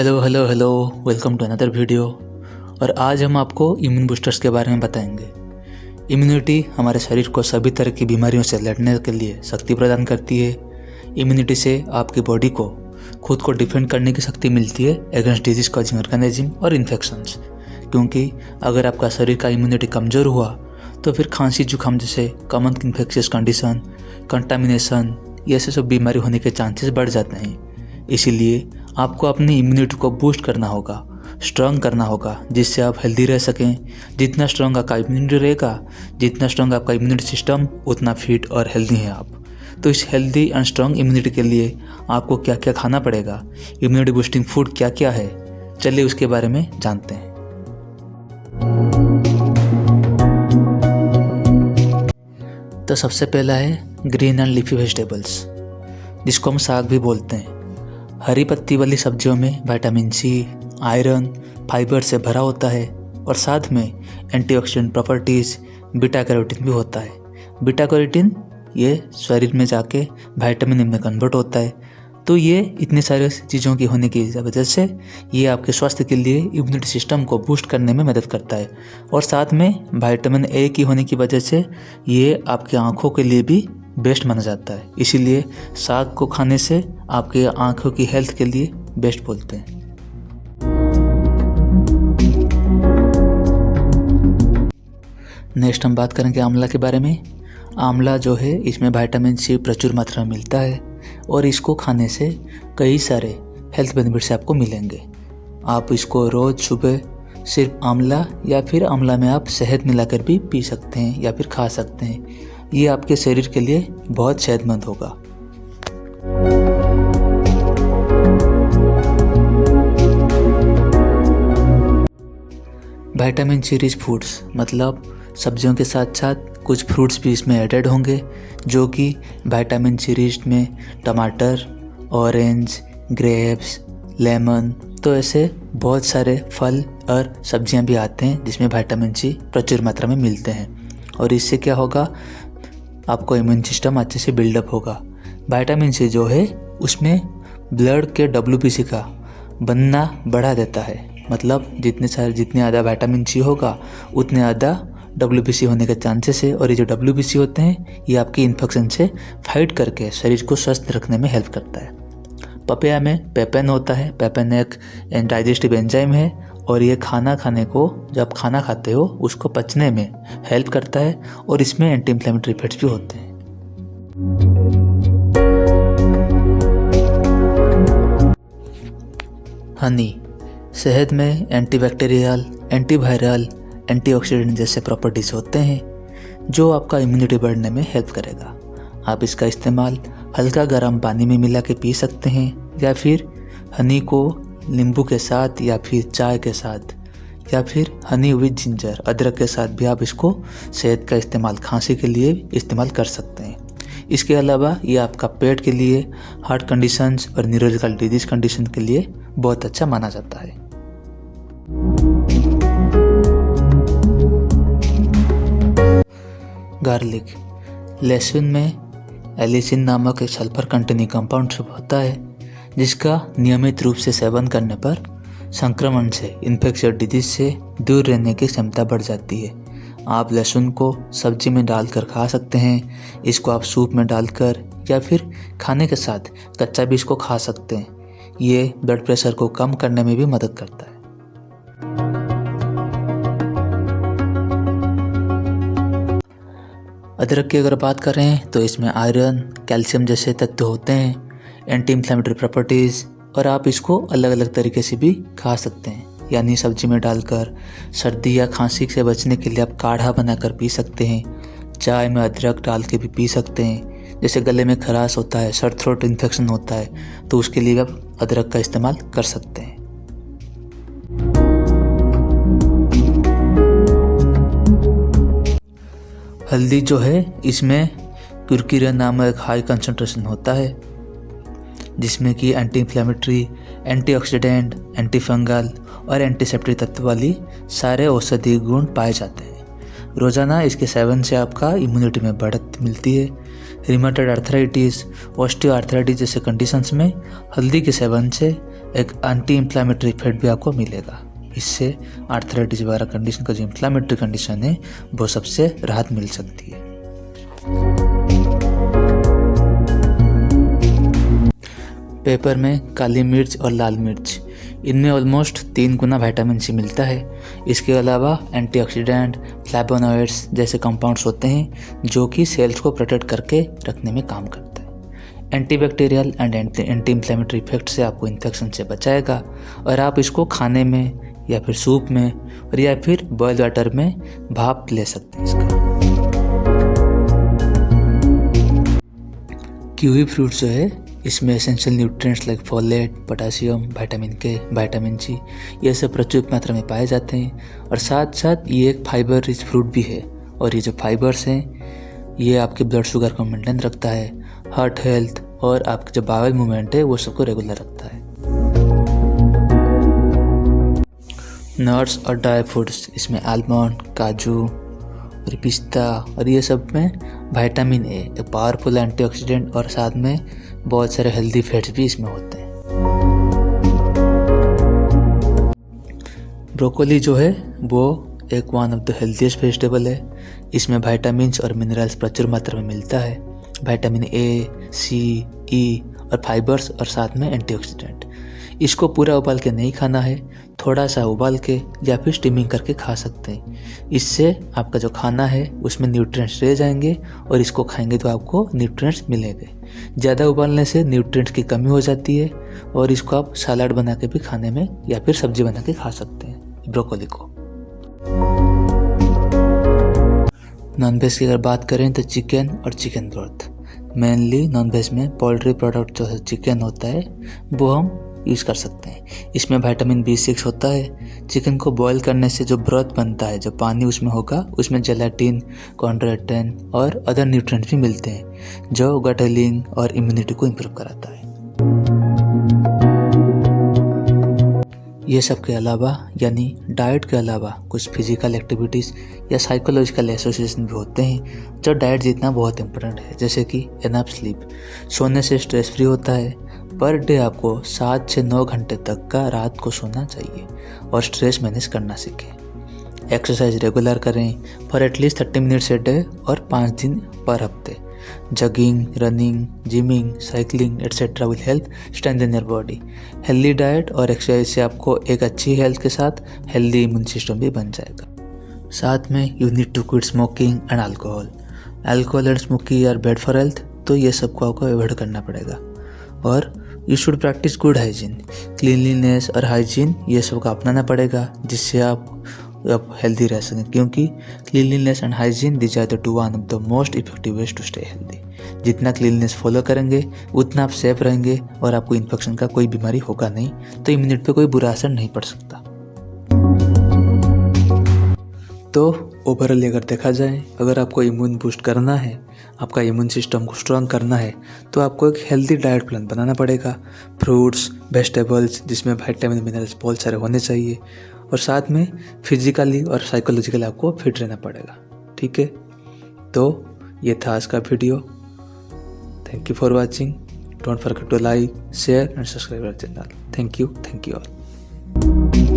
Hello hello hello welcome to another video. और आज हम आपको इम्यून बूस्टर्स के बारे में बताएंगे। इम्यूनिटी हमारे शरीर को सभी तरह की बीमारियों से लड़ने के लिए शक्ति प्रदान करती है। इम्यूनिटी से आपकी बॉडी को खुद को डिफेंड करने की शक्ति मिलती है अगेंस्ट डिजीज कॉजिंग ऑर्गेनिज्म और इन्फेक्शंस। क्योंकि अगर आपका शरीर का इम्यूनिटी कमज़ोर हुआ तो फिर खांसी जुकाम जैसे कॉमन इन्फेक्शियस कंडीशन, कंटामिनेशन, ये ऐसे सब बीमारी होने के चांसेस बढ़ जाते हैं। इसीलिए आपको अपनी इम्यूनिटी को बूस्ट करना होगा, स्ट्रॉन्ग करना होगा, जिससे आप हेल्दी रह सकें। जितना स्ट्रॉन्ग आपका इम्यूनिटी रहेगा, जितना स्ट्रॉन्ग आपका इम्यूनिटी सिस्टम, उतना फिट और हेल्दी हैं आप। तो इस हेल्दी एंड स्ट्रॉन्ग इम्यूनिटी के लिए आपको क्या क्या खाना पड़ेगा, इम्यूनिटी बूस्टिंग फूड क्या क्या है, चलिए उसके बारे में जानते हैं। तो सबसे पहला है ग्रीन एंड लीफी वेजिटेबल्स, जिसको हम साग भी बोलते हैं। हरी पत्ती वाली सब्जियों में विटामिन सी, आयरन, फाइबर से भरा होता है और साथ में एंटीऑक्सीडेंट प्रॉपर्टीज़, बीटा कैरोटीन भी होता है। बीटा कैरोटीन ये शरीर में जाके विटामिन में कन्वर्ट होता है। तो ये इतनी सारी चीज़ों की होने की वजह से ये आपके स्वास्थ्य के लिए इम्यूनिटी सिस्टम को बूस्ट करने में मदद करता है। और साथ में विटामिन ए की होने की वजह से ये आपकी आँखों के लिए भी बेस्ट माना जाता है। इसीलिए साग को खाने से आपके आँखों की हेल्थ के लिए बेस्ट बोलते हैं। नेक्स्ट हम बात करेंगे आंवला के बारे में। आंवला जो है इसमें विटामिन सी प्रचुर मात्रा में मिलता है और इसको खाने से कई सारे हेल्थ बेनिफिट्स आपको मिलेंगे। आप इसको रोज़ सुबह सिर्फ आंवला या फिर आंवला में आप शहद मिलाकर भी पी सकते हैं या फिर खा सकते हैं। ये आपके शरीर के लिए बहुत सेहतमंद होगा। विटामिन सी रिच फूड्स मतलब सब्जियों के साथ साथ कुछ फ्रूट्स भी इसमें एडेड होंगे, जो कि विटामिन सी रिच में टमाटर, ऑरेंज, ग्रेप्स, लेमन, तो ऐसे बहुत सारे फल और सब्जियां भी आते हैं जिसमें विटामिन सी प्रचुर मात्रा में मिलते हैं। और इससे क्या होगा, आपको इम्यून सिस्टम अच्छे से बिल्डअप होगा। विटामिन सी जो है उसमें ब्लड के WBC का बनना बढ़ा देता है। मतलब जितने ज़्यादा विटामिन सी होगा उतने ज़्यादा WBC होने के चांसेस है। और ये जो WBC होते हैं ये आपकी इन्फेक्शन से फाइट करके शरीर को स्वस्थ रखने में हेल्प करता है। पपाया में पेपेन होता है। पेपेन एक डाइजेस्टिव एंजाइम है और ये खाना खाने को, जब खाना खाते हो उसको पचने में हेल्प करता है और इसमें एंटी इन्फ्लेमेटरी इफेक्ट्स भी होते हैं। हनी, शहद में एंटीबैक्टीरियल, एंटीवायरल, एंटीऑक्सीडेंट जैसे प्रॉपर्टीज होते हैं जो आपका इम्यूनिटी बढ़ने में हेल्प करेगा। आप इसका इस्तेमाल हल्का गर्म पानी में मिला के पी सकते हैं या फिर हनी को नींबू के साथ या फिर चाय के साथ या फिर हनी विद जिंजर, अदरक के साथ भी आप इसको शहद का इस्तेमाल खांसी के लिए इस्तेमाल कर सकते हैं। इसके अलावा ये आपका पेट के लिए, हार्ट कंडीशंस और न्यूरोलॉजिकल डिजीज कंडीशन के लिए बहुत अच्छा माना जाता है। गार्लिक, लहसुन में एलिसिन नामक एक सल्फर कंटेनिंग कंपाउंड होता है जिसका नियमित रूप से सेवन करने पर संक्रमण से, इन्फेक्शियस डिजीज से दूर रहने की क्षमता बढ़ जाती है। आप लहसुन को सब्जी में डालकर खा सकते हैं। इसको आप सूप में डालकर या फिर खाने के साथ कच्चा भी इसको खा सकते हैं। ये ब्लड प्रेशर को कम करने में भी मदद करता है। अदरक की अगर बात करें तो इसमें आयरन, कैल्शियम जैसे तत्व होते हैं, एंटी इन्फ्लेमेटरी प्रॉपर्टीज़, और आप इसको अलग अलग तरीके से भी खा सकते हैं। यानी सब्जी में डालकर सर्दी या खांसी से बचने के लिए आप काढ़ा बनाकर पी सकते हैं। चाय में अदरक डाल के भी पी सकते हैं। जैसे गले में खराश होता है, सर थ्रोट इन्फेक्शन होता है, तो उसके लिए आप अदरक का इस्तेमाल कर सकते हैं। हल्दी जो है इसमें क्यूरक्यूरिन नामक एक हाई कंसंट्रेशन होता है जिसमें कि anti inflammatory, antioxidant, anti fungal और एंटीसेप्टिक तत्व वाली सारे औषधीय गुण पाए जाते हैं। रोज़ाना इसके सेवन से आपका इम्यूनिटी में बढ़त मिलती है। रिमेटॉइड आर्थराइटिस, ऑस्टियोआर्थराइटिस जैसे कंडीशंस में हल्दी के सेवन से एक एंटी इन्फ्लामेटरी इफेक्ट भी आपको मिलेगा। इससे आर्थराइटिस वगैरह कंडीशन का जो इन्फ्लामेटरी कंडीशन है वो सबसे राहत मिल सकती है। पेपर में काली मिर्च और लाल मिर्च, इनमें ऑलमोस्ट 3 गुना विटामिन सी मिलता है। इसके अलावा एंटीऑक्सीडेंट, फ्लैवोनॉइड्स जैसे कंपाउंड्स होते हैं जो कि सेल्स को प्रोटेक्ट करके रखने में काम करता है। Antibacterial and anti inflammatory effect से आपको इन्फेक्शन से बचाएगा और आप इसको खाने में या फिर सूप में और या फिर बॉइल्ड वाटर में भाप ले सकते हैं इसका। कीवी फ्रूट जो है इसमें essential nutrients like folate, potassium, vitamin के, विटामिन सी ये सब प्रचुर मात्रा में पाए जाते हैं और साथ साथ ये एक फाइबर रिच फ्रूट भी है और ये जो फाइबर्स हैं ये आपके ब्लड शुगर को मेंटेन रखता है, हार्ट हेल्थ और आपके जो बावल मूवमेंट है वो सबको रेगुलर रखता है। नट्स और ड्राई फ्रूट्स, इसमें आलमंड, काजू और पिस्ता और ये सब में विटामिन ए एक पावरफुल एंटीऑक्सीडेंट और साथ में बहुत सारे हेल्दी फैट्स भी इसमें होते हैं। ब्रोकोली जो है वो एक one of the healthiest vegetable है। इसमें विटामिन्स और मिनरल्स प्रचुर मात्रा में मिलता है, विटामिन ए, सी, ई और फाइबर्स और साथ में एंटीऑक्सीडेंट। इसको पूरा उबाल के नहीं खाना है, थोड़ा सा उबाल के या फिर स्टीमिंग करके खा सकते हैं। इससे आपका जो खाना है उसमें न्यूट्रिएंट्स रह जाएंगे और इसको खाएंगे तो आपको न्यूट्रिएंट्स मिलेंगे। ज़्यादा उबालने से न्यूट्रिएंट्स की कमी हो जाती है और इसको आप सलाद बना के भी खाने में या फिर सब्जी बना के खा सकते हैं ब्रोकोली को। नॉनवेज की अगर बात करें तो चिकन और चिकन ब्रोथ, मेनली नॉनवेज में पोल्ट्री प्रोडक्ट जो है चिकन होता है वो हम यूज़ कर सकते हैं। इसमें विटामिन B6 होता है। चिकन को बॉईल करने से जो ब्रोथ बनता है, जो पानी उसमें होगा, उसमें जेलाटिन, कॉन्ड्रोइटिन और अदर न्यूट्रिएंट्स भी मिलते हैं जो गट हेलिंग और इम्यूनिटी को इम्प्रूव कराता है। ये सब के अलावा यानी डाइट के अलावा कुछ फिजिकल एक्टिविटीज़ या साइकोलॉजिकल एसोसिएशन भी होते हैं जो डाइट जितना बहुत इंपॉर्टेंट है, जैसे कि एनफ स्लीप, सोने से स्ट्रेस फ्री होता है। पर डे आपको 7 से 9 घंटे तक का रात को सोना चाहिए और स्ट्रेस मैनेज करना सीखें। एक्सरसाइज रेगुलर करें for at least 30 minutes a day और 5 दिन पर हफ्ते। Jogging, running, gymming, cycling etcetera will help strengthen your body. Healthy diet और एक्सरसाइज से आपको एक अच्छी हेल्थ के साथ हेल्दी इम्यून सिस्टम भी बन जाएगा। साथ में you need to quit smoking and alcohol. Alcohol and smoking are bad for health, तो ये सबको आपको अवॉइड करना पड़ेगा। और you should practise good hygiene, cleanliness और हाइजीन ये सब को अपनाना पड़ेगा जिससे आप हेल्दी रह सकें, क्योंकि cleanliness and hygiene these are the two one of the most effective ways to stay healthy. जितना क्लीनलीनेस फॉलो करेंगे उतना आप सेफ रहेंगे और आपको इन्फेक्शन का कोई बीमारी होगा नहीं, तो इम्यूनिटी पे कोई बुरा असर नहीं पड़ सकता। तो ओवरऑल अगर देखा जाए, अगर आपको इम्यून बूस्ट करना है, आपका इम्यून सिस्टम को स्ट्रॉन्ग करना है, तो आपको एक हेल्दी डाइट प्लान बनाना पड़ेगा। फ्रूट्स, वेजिटेबल्स जिसमें विटामिन मिनरल्स बहुत सारे होने चाहिए और साथ में फिजिकली और साइकोलॉजिकली आपको फिट रहना पड़ेगा। ठीक है, तो ये था आज का video. Thank you for watching. Don't forget to like, share and subscribe our channel. Thank you all.